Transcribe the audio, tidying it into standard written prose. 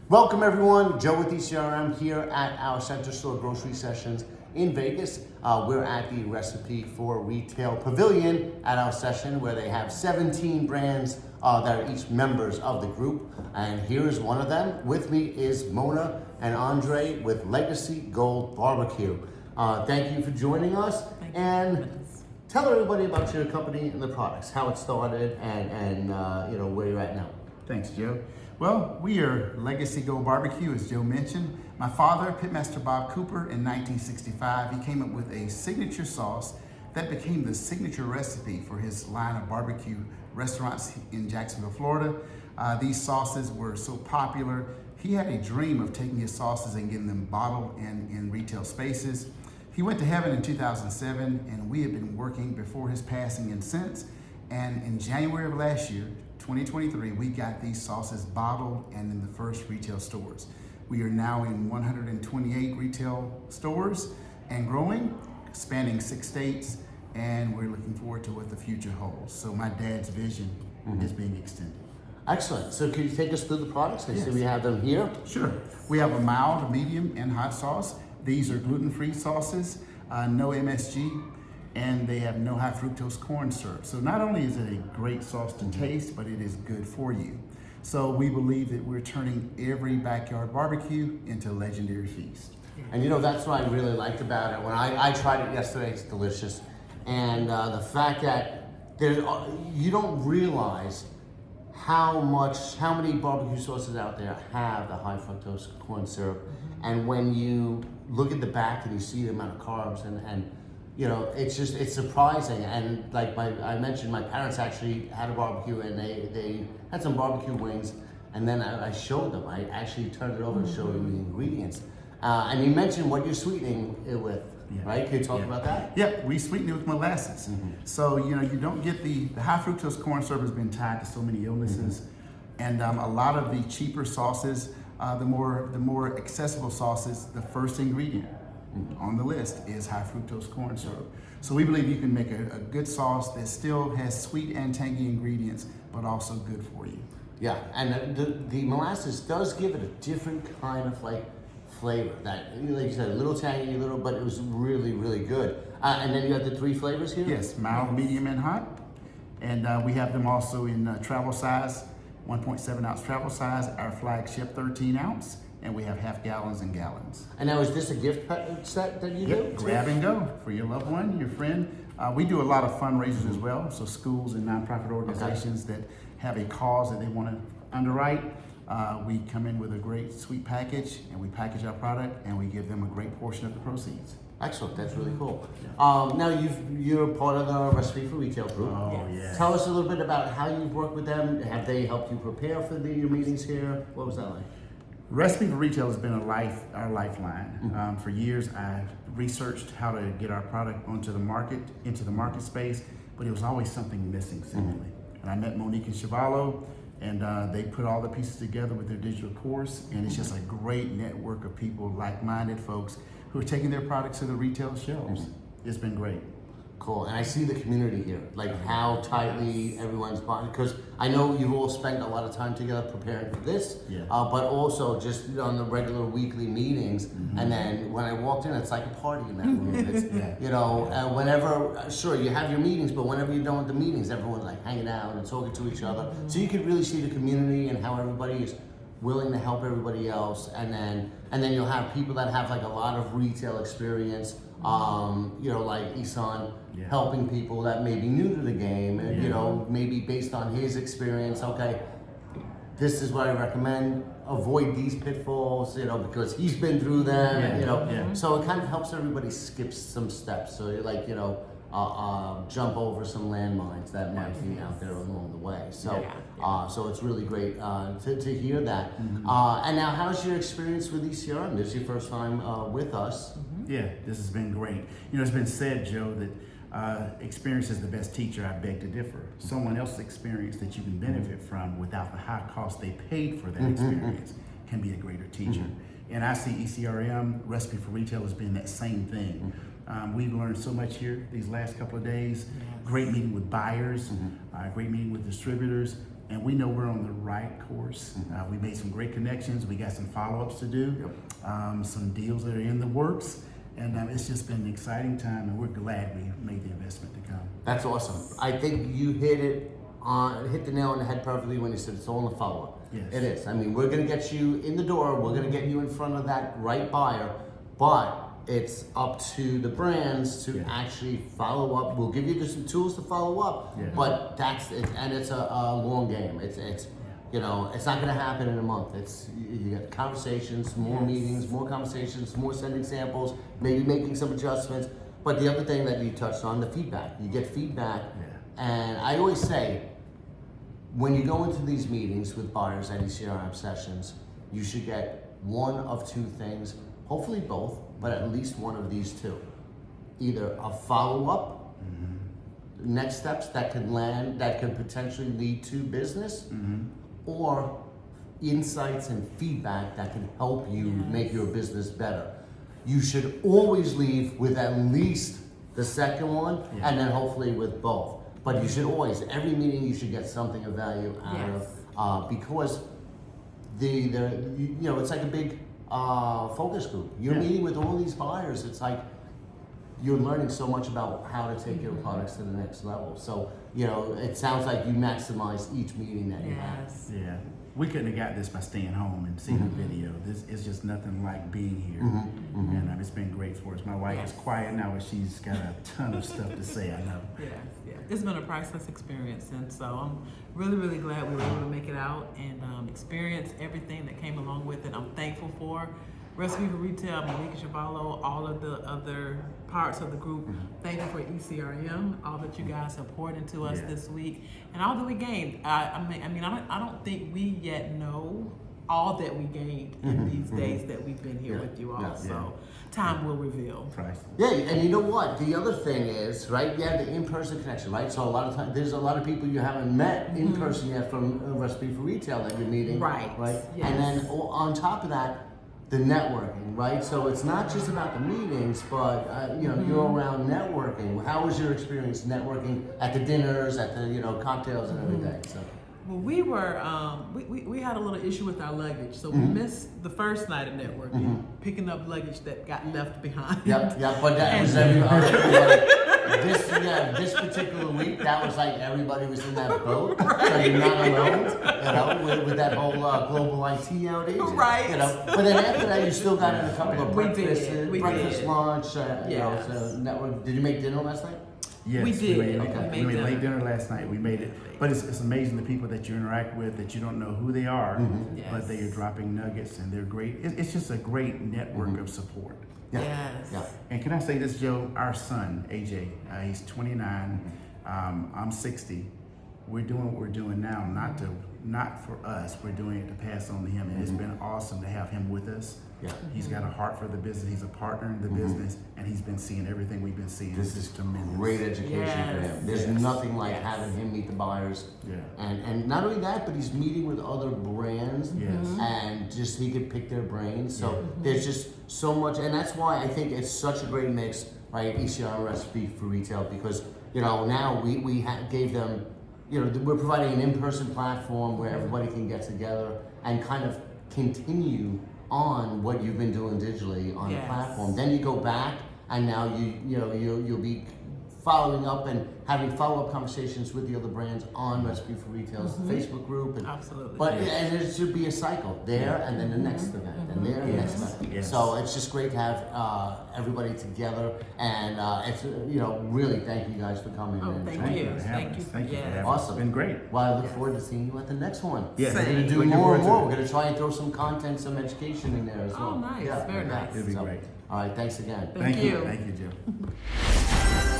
Welcome everyone, Joe with ECRM here at our Center Store Grocery Sessions in Vegas. We're at the Recipe for Retail Pavilion at our session where they have 17 brands that are each members of the group. And here is one of them. With me is Mona and Andre with Legacy Gold BBQ. Thank you for joining us. And tell everybody about your company and the products, how it started and where you're at now. Thanks, Joe. Well, we are Legacy Gold BBQ, as Joe mentioned. My father, Pitmaster Bob Cooper, in 1965, he came up with a signature sauce that became the signature recipe for his line of barbecue restaurants in Jacksonville, Florida. These sauces were so popular, he had a dream of taking his sauces and getting them bottled in retail spaces. He went to heaven in 2007, and we have been working before his passing and since. And in January of last year, 2023, we got these sauces bottled and in the first retail stores. We are now in 128 retail stores and growing, spanning 6 states, and we're looking forward to what the future holds. So my dad's vision is being extended. Excellent. So can you take us through the products? I see we have them here. Sure. We have a mild, medium, and hot sauce. These are gluten-free sauces, no MSG, and they have no high fructose corn syrup. So not only is it a great sauce to taste, but it is good for you. So we believe that we're turning every backyard barbecue into a legendary feast. And that's what I really liked about it. When I tried it yesterday, it's delicious. And the fact that you don't realize how many barbecue sauces out there have the high fructose corn syrup. And when you look at the back and you see the amount of carbs and it's surprising. And like I mentioned, my parents actually had a barbecue and they had some barbecue wings, and then I showed them. I actually turned it over and showed them the ingredients. And you mentioned what you're sweetening it with, right? Can you talk about that? Yep, we sweeten it with molasses. So you don't get the high fructose corn syrup has been tied to so many illnesses, and a lot of the cheaper sauces, the more accessible sauces, the first ingredient on the list is high fructose corn syrup. So we believe you can make a good sauce that still has sweet and tangy ingredients, but also good for you. Yeah, and the molasses does give it a different kind of flavor. That, like you said, a little tangy, but it was really, really good. And then you have the 3 flavors here? Yes, mild, medium, and hot. And we have them also in travel size, 1.7 ounce travel size, our flagship 13 ounce. And we have half gallons and gallons. And now, is this a gift set that you do? Grab and go for your loved one, your friend. We do a lot of fundraisers as well. So schools and nonprofit organizations that have a cause that they want to underwrite, we come in with a great sweet package, and we package our product, and we give them a great portion of the proceeds. Excellent, that's really cool. Now you're part of the Recipe for Retail group. Oh, yeah. Tell us a little bit about how you've worked with them. Have they helped you prepare for your meetings here? What was that like? Recipe for Retail has been our lifeline. For years, I researched how to get our product into the market space, but it was always something missing, seemingly. And I met Monique and Chevalo, and they put all the pieces together with their digital course, and it's just a great network of people, like-minded folks, who are taking their products to the retail shelves. It's been great. Cool, and I see the community here, how tightly everyone's bonded, because I know you've all spent a lot of time together preparing for this, but also just on the regular weekly meetings, and then when I walked in, it's like a party in that room. It's, whenever, sure, you have your meetings, but whenever you're done with the meetings, everyone's hanging out and talking to each other, so you could really see the community and how everybody is willing to help everybody else, and then you'll have people that have a lot of retail experience, like Isan, helping people that may be new to the game, and maybe based on his experience, okay, this is what I recommend, avoid these pitfalls, because he's been through them, so it kind of helps everybody skip some steps, so jump over some landmines that might be out there along the way. So, so it's really great to hear that. And now, how's your experience with ECRM? This is your first time with us. Yeah, this has been great. It's been said, Joe, that experience is the best teacher. I beg to differ. Someone else's experience that you can benefit from without the high cost they paid for that experience can be a greater teacher. And I see ECRM, Recipe for Retail, as being that same thing. We've learned so much here these last couple of days. Great meeting with buyers, great meeting with distributors, and we know we're on the right course. We made some great connections. We got some follow-ups to do, some deals that are in the works, and it's just been an exciting time, and we're glad we made the investment to come. That's awesome. I think you hit the nail on the head perfectly when you said it's all in the follow-up. Yes. It is. I mean, we're going to get you in the door. We're going to get you in front of that right buyer, but it's up to the brands to actually follow up. We'll give you some tools to follow up, but that's it, and it's a long game. It's you know, it's not going to happen in a month. It's you get conversations, more meetings, more conversations, more sending samples, maybe making some adjustments. But the other thing that you touched on, the feedback. You get feedback, and I always say, when you go into these meetings with buyers at ECRM sessions, you should get one of two things, hopefully both, but at least one of these two. Either a follow-up, next steps that could land, that could potentially lead to business, or insights and feedback that can help you make your business better. You should always leave with at least the second one, and then hopefully with both. But you should always, every meeting you should get something of value out of, because you know, it's like a big focus group. You're meeting with all these buyers. It's like you're learning so much about how to take your products to the next level. So, you know, it sounds like you maximize each meeting that you have. Yeah. We couldn't have got this by staying home and seeing the video. This is just nothing like being here. And it's been great for us. My wife is quiet now, but she's got a ton of stuff to say, I know. It's been a priceless experience, and so I'm really, really glad we were able to make it out and experience everything that came along with it. I'm thankful for Recipe for Retail, Monique and Chevalo, all of the other parts of the group. Thankful for ECRM, all that you guys have poured into us this week, and all that we gained. I mean, I don't think we yet know all that we gained in these days that we've been here with you all. So time will reveal. Yeah, and you know what? The other thing is, right? You have the in-person connection, right? So a lot of times, there's a lot of people you haven't met in person yet from Recipe for Retail that you're meeting, right? Yes. And then on top of that, the networking, right? So it's not just about the meetings, but you know, you're around networking. How was your experience networking at the dinners, at the cocktails and everything? So. Well, we were we had a little issue with our luggage, so we missed the first night of networking, picking up luggage that got left behind. But that was this particular week. That was like everybody was in that boat, so you're not alone. With that whole global IT outage, right? But then after that, you still got in a couple of breakfast, lunch. So network. Did you make dinner last night? Yes, we did. We made late dinner last night. We made it, but it's amazing the people that you interact with that you don't know who they are, but they are dropping nuggets and they're great. It's just a great network of support. And can I say this, Joe? Our son AJ, he's 29. I'm 60. We're doing what we're doing now, not for us. We're doing it to pass on to him, and it's been awesome to have him with us. He's got a heart for the business. He's a partner in the business, and he's been seeing everything we've been seeing. This is tremendous. Great education for him. There's nothing like having him meet the buyers. And not only that, but he's meeting with other brands, and just he could pick their brains. So there's just so much, and that's why I think it's such a great mix, right? ECRM Recipe for Retail, because now we gave them. We're providing an in-person platform where everybody can get together and kind of continue on what you've been doing digitally on the platform. Then you go back, and now you'll be following up and having follow-up conversations with the other brands on Recipe for Retail's Facebook group. And, and there should be a cycle there, and then the next event, and there, and the next event. So it's just great to have everybody together, and it's really thank you guys for coming. Thank you for having us. Awesome, it's been great. Well, I look forward to seeing you at the next one. We're going to do more and more. We're going to try and throw some content, some education in there as well. Oh, nice. Very nice. It'll be great. All right, thanks again. Thank you. Thank you, Joe.